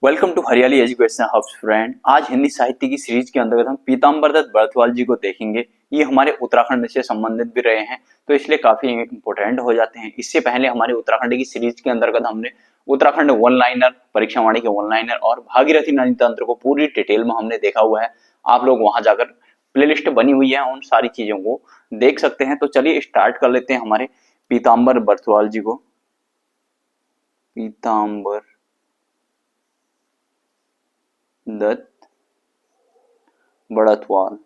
Welcome to हरियाली education hubs friend. आज हिंदी साहित्य की सीरीज के अंतर्गत हम पीताम्बर दत्त बरथवाल जी को देखेंगे। ये हमारे उत्तराखंड से संबंधित भी रहे हैं, तो इसलिए काफी इंपोर्टेंट हो जाते हैं। इससे पहले हमारे उत्तराखंड की सीरीज के अंतर्गत हमने उत्तराखंड वन लाइनर, परीक्षावाणी के वन लाइनर और भागीरथी नदी तंत्र को पूरी डिटेल में हमने देखा हुआ है। आप लोग वहां जाकर प्लेलिस्ट बनी हुई है, उन सारी चीजों को देख सकते हैं। तो चलिए स्टार्ट कर लेते हैं हमारे पीताम्बर बरथवाल जी को। पीताम्बर दत्त बड़थवाल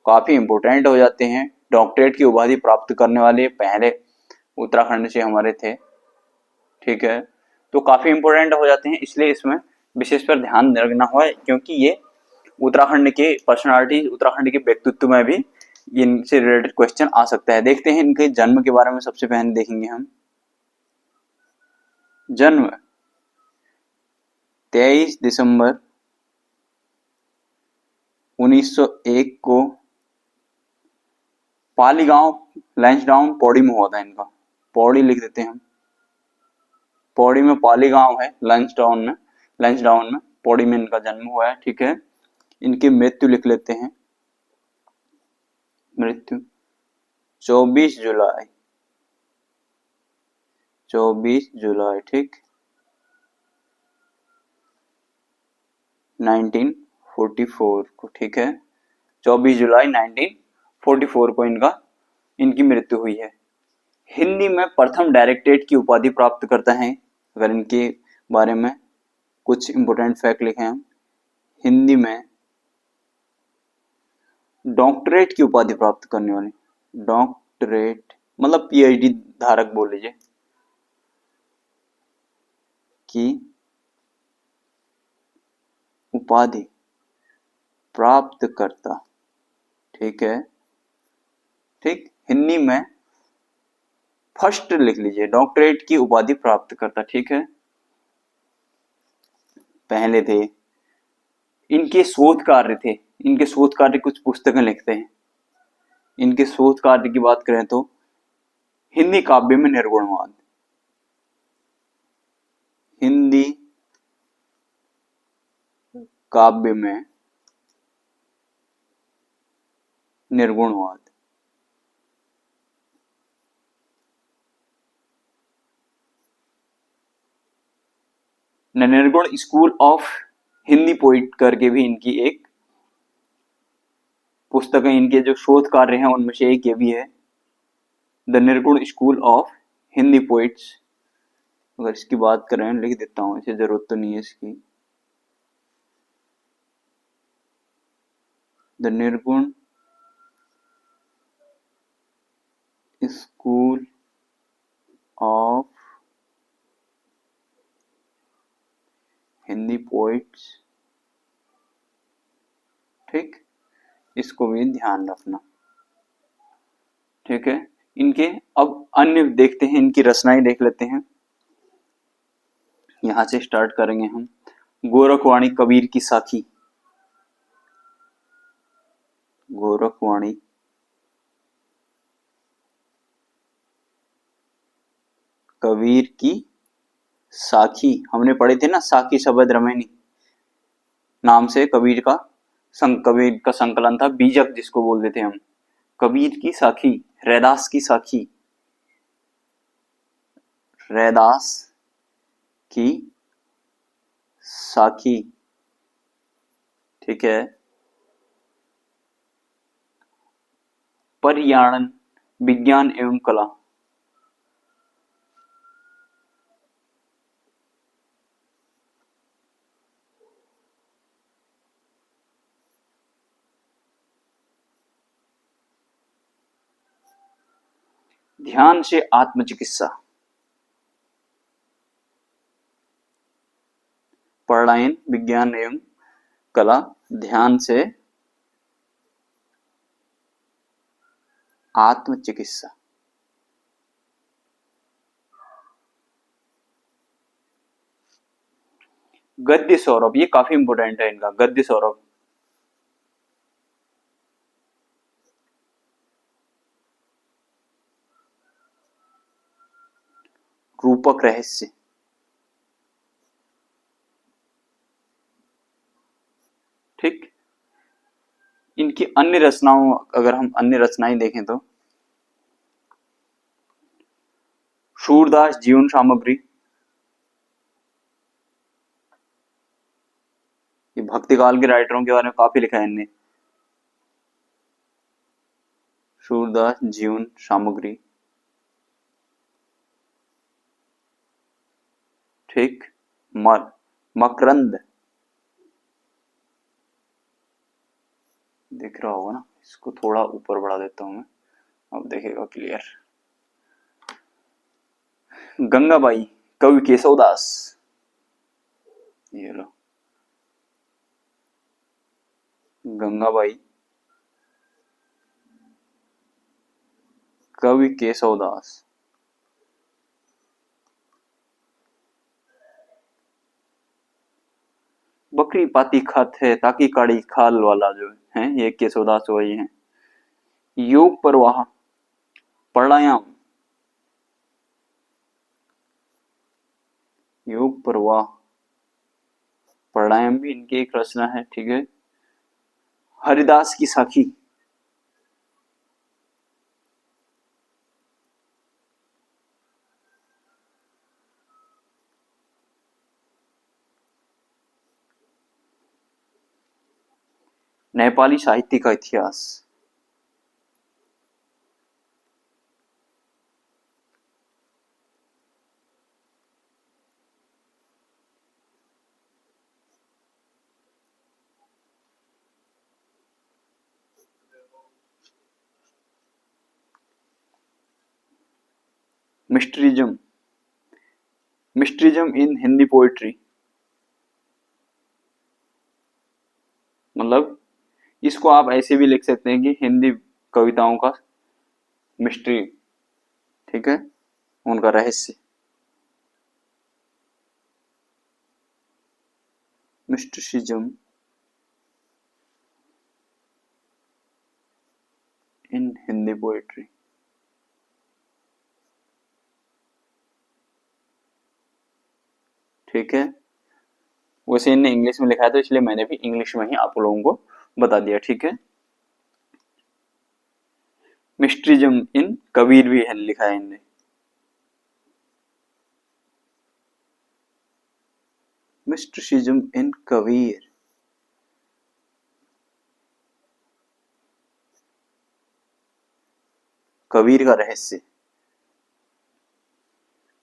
काफी इंपोर्टेंट हो जाते हैं। डॉक्टरेट की उपाधि प्राप्त करने वाले पहले उत्तराखंड से हमारे थे, ठीक है। तो काफी इंपोर्टेंट हो जाते हैं, इसलिए इसमें विशेष पर ध्यान रखना हुआ है, क्योंकि ये उत्तराखंड के पर्सनालिटी, उत्तराखंड के व्यक्तित्व में भी इनसे रिलेटेड क्वेश्चन आ सकता है। देखते हैं इनके जन्म के बारे में सबसे पहले देखेंगे हम। जन्म 23 दिसंबर 1901 को पाली गांव लैंसडाउन पौड़ी में हुआ था इनका। पौड़ी लिख देते हैं हम। पौड़ी में पाली गांव है, लैंसडाउन में पौड़ी में इनका जन्म हुआ है, ठीक है। इनकी मृत्यु लिख लेते हैं। मृत्यु 24 जुलाई 24 जुलाई, ठीक, 1944 को, ठीक है। 24 जुलाई 1944 को इनकी मृत्यु हुई है। हिंदी में प्रथम डायरेक्टरेट की उपाधि प्राप्त करता है। अगर इनके बारे में कुछ इंपोर्टेंट फैक्ट लिखे हम। हिंदी में डॉक्टरेट की उपाधि प्राप्त करने वाले, डॉक्टरेट मतलब पीएचडी धारक बोल लीजिए, की उपाधि प्राप्त करता, ठीक है, ठीक। हिंदी में फर्स्ट लिख लीजिए, डॉक्टरेट की उपाधि प्राप्त करता, ठीक है, पहले थे। इनके शोध कार्य थे, इनके शोध कार्य कुछ पुस्तकें लिखते हैं। इनके शोध कार्य की बात करें तो हिंदी काव्य में निर्गुणवाद, हिंदी काव्य में निर्गुणवाद, निर्गुण स्कूल ऑफ हिंदी पोइट करके भी इनकी एक पुस्तक है। इनके जो शोध कार्य हैं उनमें से एक ये भी है, द निर्गुण स्कूल ऑफ हिंदी पोइट्स। अगर इसकी बात करें, लिख देता हूं, इसे जरूरत तो नहीं है इसकी। द निर्गुण स्कूल ऑफ हिंदी पोइट्स, ठीक, इसको भी ध्यान रखना, ठीक है। इनके अब अन्य देखते हैं, इनकी रचनाएं देख लेते हैं। यहां से स्टार्ट करेंगे हम। गोरखवाणी कबीर की साखी, गोरखवाणी कबीर की साखी, हमने पढ़े थे ना, साखी शबद रमैनी नाम से कबीर का संकलन था, बीजक जिसको बोल देते हम। कबीर की साखी, रैदास की साखी, रैदास की साखी, ठीक है। पर्यावरण विज्ञान एवं कला, ध्यान से आत्मचिकित्सा, पढ़ायन विज्ञान एवं कला, ध्यान से आत्मचिकित्सा। गद्य सौरभ, ये काफी इंपोर्टेंट है इनका, गद्य सौरभ। रूपक रहस्य, इनकी अन्य रचनाओं, अगर हम अन्य रचनाएं देखें तो सूरदास जीवन सामग्री, ये भक्ति काल के राइटरों के बारे में काफी लिखा है इनने। सूरदास जीवन सामग्री, ठीक। मकरंद, दिख रहा होगा ना, इसको थोड़ा ऊपर बढ़ा देता हूं मैं, अब देखेगा क्लियर। गंगाबाई, कवि केशवदास, ये लो गंगाबाई, कवि केशवदास। बकरी पाती खात है ताकि काड़ी खाल वाला जो है ये केशवदास वही है। योग प्रवाह, प्राणायाम, योग प्रवाह प्राणायाम भी इनकी एक रचना है, ठीक है। हरिदास की साखी, नेपाली साहित्य का इतिहास, मिस्ट्रिज्म, मिस्ट्रिज्म इन हिंदी पोइट्री, मतलब इसको आप ऐसे भी लिख सकते हैं कि हिंदी कविताओं का मिस्ट्री, ठीक है, उनका रहस्य। मिस्टिसिज्म इन हिंदी पोएट्री, ठीक है। वैसे इन्हें इंग्लिश में लिखा है तो इसलिए मैंने भी इंग्लिश में ही आप लोगों को बता दिया, ठीक है। मिस्ट्रिज्म इन कबीर भी है लिखा है इनने। मिस्टिसिज्म इन कबीर, कबीर का रहस्य,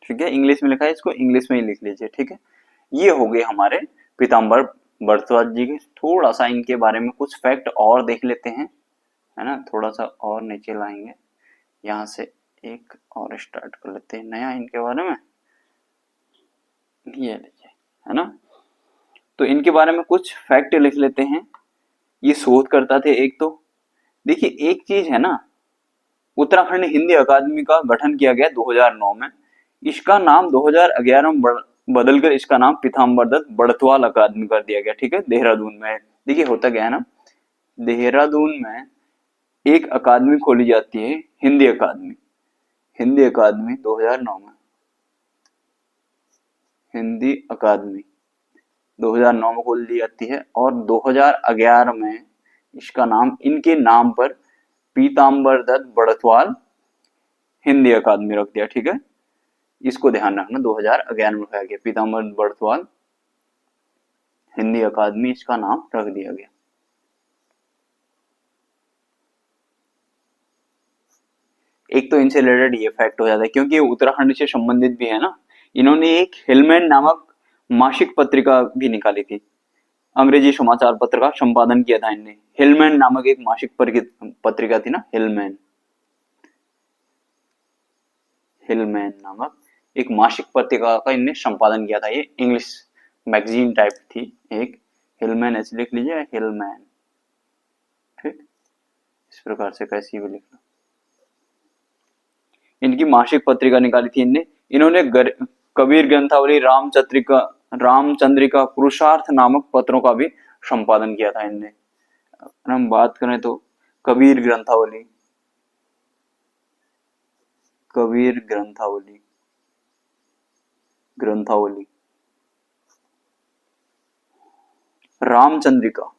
ठीक है। इंग्लिश में लिखा है, इसको इंग्लिश में ही लिख लीजिए, ठीक है। ये हो गए हमारे पीताम्बर भारद्वाज जी के। थोड़ा सा इनके बारे में कुछ फैक्ट और देख लेते हैं, है ना। थोड़ा सा और नीचे लाएंगे, यहाँ से एक और स्टार्ट कर लेते हैं नया इनके बारे में, ये लीजिए, है ना। तो इनके बारे में कुछ फैक्ट लिख लेते हैं। ये शोध करता थे एक तो, देखिए एक चीज है ना, उत्तराखंड हिंदी अकादमी का गठन किया गया 2009 में। इसका नाम 2011 में बदलकर इसका नाम पीताम्बर दत्त बड़तवाल अकादमी कर दिया गया, ठीक है, देहरादून में। देखिए होता क्या है ना, देहरादून में एक अकादमी खोली जाती है, हिंदी अकादमी। हिंदी अकादमी 2009 में, हिंदी अकादमी 2009 में खोल दी जाती है, और 2011 में इसका नाम इनके नाम पर पीताम्बर दत्त बड़तवाल हिंदी अकादमी रख दिया, ठीक है। इसको ध्यान रखना, 2011 में रखा गया पीताम्बर बड़तवाल हिंदी अकादमी, इसका नाम रख दिया गया। एक तो इनसे रिलेटेड ये फैक्ट हो जाता है क्योंकि उत्तराखंड से संबंधित भी है ना। इन्होंने एक हिलमैन नामक मासिक पत्रिका भी निकाली थी, अंग्रेजी समाचार पत्र का संपादन किया था इनने। हिलमैन नामक एक मासिक पत्रिका थी ना, हिलमैन, हिलमैन नामक एक मासिक पत्रिका का इनने संपादन किया था। ये इंग्लिश मैगजीन टाइप थी एक, हिलमैन ऐसे लिख लीजिए, हिलमैन, ठीक। इस प्रकार से कैसी भी लिख लो। इनकी मासिक पत्रिका निकाली थी इनने। इन्होंने कबीर ग्रंथावली, रामचंद्रिका, पुरुषार्थ नामक पत्रों का भी संपादन किया था इनने। अगर हम बात करें तो कबीर ग्रंथावली, कबीर ग्रंथावली, ग्रंथावली, रामचंद्रिका,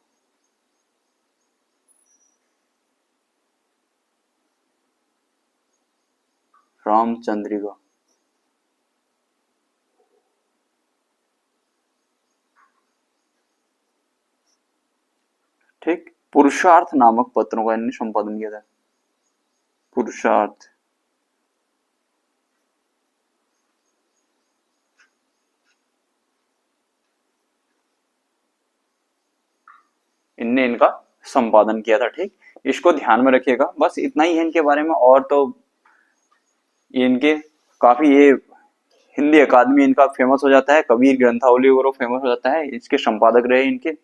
रामचंद्रिका, ठीक। पुरुषार्थ नामक पत्रों का इन्होंने संपादन किया था। पुरुषार्थ, इनने इनका संपादन किया था, ठीक। इसको ध्यान में रखिएगा, बस इतना ही है इनके बारे में। और तो ये इनके काफी ये हिंदी अकादमी इनका फेमस हो जाता है, कबीर ग्रंथावली वगैरह फेमस हो जाता है। इसके संपादक रहे इनके,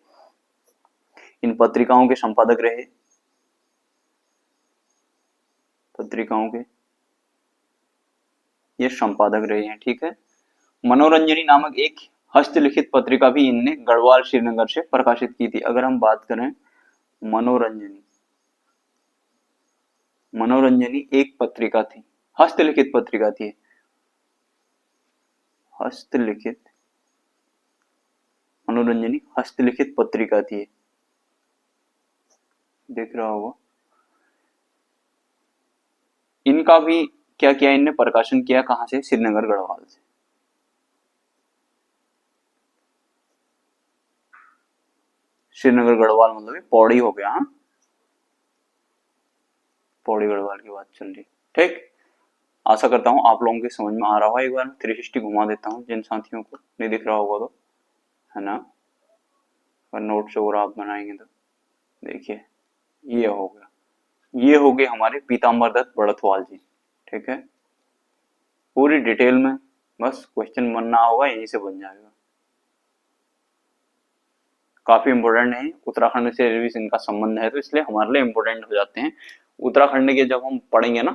इन पत्रिकाओं के संपादक रहे, पत्रिकाओं के ये संपादक रहे हैं, ठीक है। मनोरंजनी नामक एक हस्तलिखित पत्रिका भी इनने गढ़वाल श्रीनगर से प्रकाशित की थी। अगर हम बात करें मनोरंजनी, मनोरंजनी एक पत्रिका थी, हस्तलिखित पत्रिका थी, हस्तलिखित, मनोरंजनी हस्तलिखित पत्रिका थी, देख रहा होगा। इनका भी क्या किया, इनने प्रकाशन किया कहां से, श्रीनगर गढ़वाल से। श्रीनगर गढ़वाल मतलब पौड़ी हो गया, हाँ, पौड़ी गढ़वाल की बात चल रही, ठीक। आशा करता हूँ आप लोगों के समझ में आ रहा होगा। एक बार 360 घुमा देता हूँ जिन साथियों को नहीं दिख रहा होगा तो, है ना। और नोट्स वगैरह आप बनाएंगे तो देखिए, ये हो गया, ये हो गए हमारे पीताम्बर दत्त बड़थवाल जी, ठीक है। पूरी डिटेल में, बस क्वेश्चन बनना होगा, यहीं से बन जाएगा। काफी इंपोर्टेंट है, उत्तराखंड से भी इनका संबंध है तो इसलिए हमारे लिए इंपोर्टेंट हो जाते हैं। उत्तराखंड के जब हम पढ़ेंगे ना,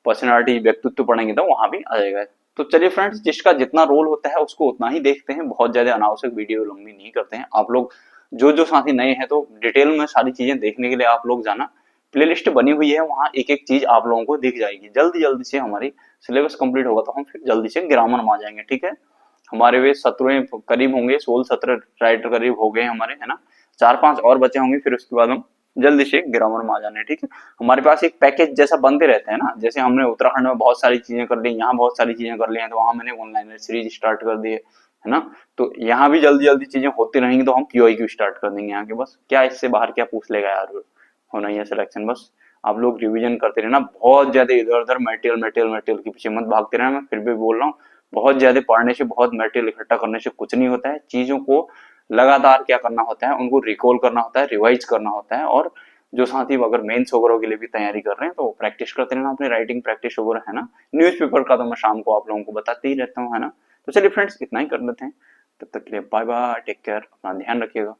पर्सनालिटी व्यक्तित्व पढ़ेंगे तो वहां भी आ जाएगा। तो चलिए फ्रेंड्स, जिसका जितना रोल होता है उसको उतना ही देखते हैं, बहुत ज्यादा अनावश्यक वीडियो लंबी नहीं करते हैं। आप लोग जो जो साथी नए हैं तो डिटेल में सारी चीजें देखने के लिए आप लोग जाना, प्लेलिस्ट बनी हुई है, वहां एक एक चीज आप लोगों को दिख जाएगी। जल्दी जल्दी से हमारी सिलेबस कंप्लीट होगा तो हम फिर जल्दी से ग्रामर में आ जाएंगे, ठीक है। हमारे वे 17 करीब होंगे, 16-17 राइटर करीब हो गए हमारे, है ना। 4-5 और बचे होंगे, फिर उसके बाद हम जल्दी से ग्रामर में आ जाने, ठीक है। हमारे पास एक पैकेज जैसा बनते रहते हैं ना, जैसे हमने उत्तराखंड में बहुत सारी चीजें कर ली, यहाँ बहुत सारी चीजें कर ली हैं, तो वहां मैंने ऑनलाइन सीरीज स्टार्ट कर दी है ना। तो यहाँ भी जल्दी जल्दी चीजें होती रहेंगी तो हम क्यूआईक्यू स्टार्ट कर देंगे यहाँ के। बस क्या इससे बाहर क्या पूछ लेगा यार, होना ही है सिलेक्शन। बस आप लोग रिवीजन करते रहना, बहुत ज्यादा इधर उधर मटेरियल मटेरियल मटेरियल के पीछे मत भागते रहना। मैं फिर भी बोल रहा हूँ, बहुत ज्यादा पढ़ने से, बहुत मटेरियल इकट्ठा करने से कुछ नहीं होता है। चीजों को लगातार क्या करना होता है, उनको रिकॉल करना होता है, रिवाइज करना होता है। और जो साथी अगर मेंस वगैरह के लिए भी तैयारी कर रहे हैं तो प्रैक्टिस करते रहना, अपनी राइटिंग प्रैक्टिस वगैरह, है ना। न्यूज़पेपर का तो मैं शाम को आप लोगों को बताते ही रहता हूँ, है ना। तो चलिए फ्रेंड्स, इतना ही कर लेते हैं, तब तक के लिए बाय बाय, टेक केयर, अपना ध्यान रखिएगा।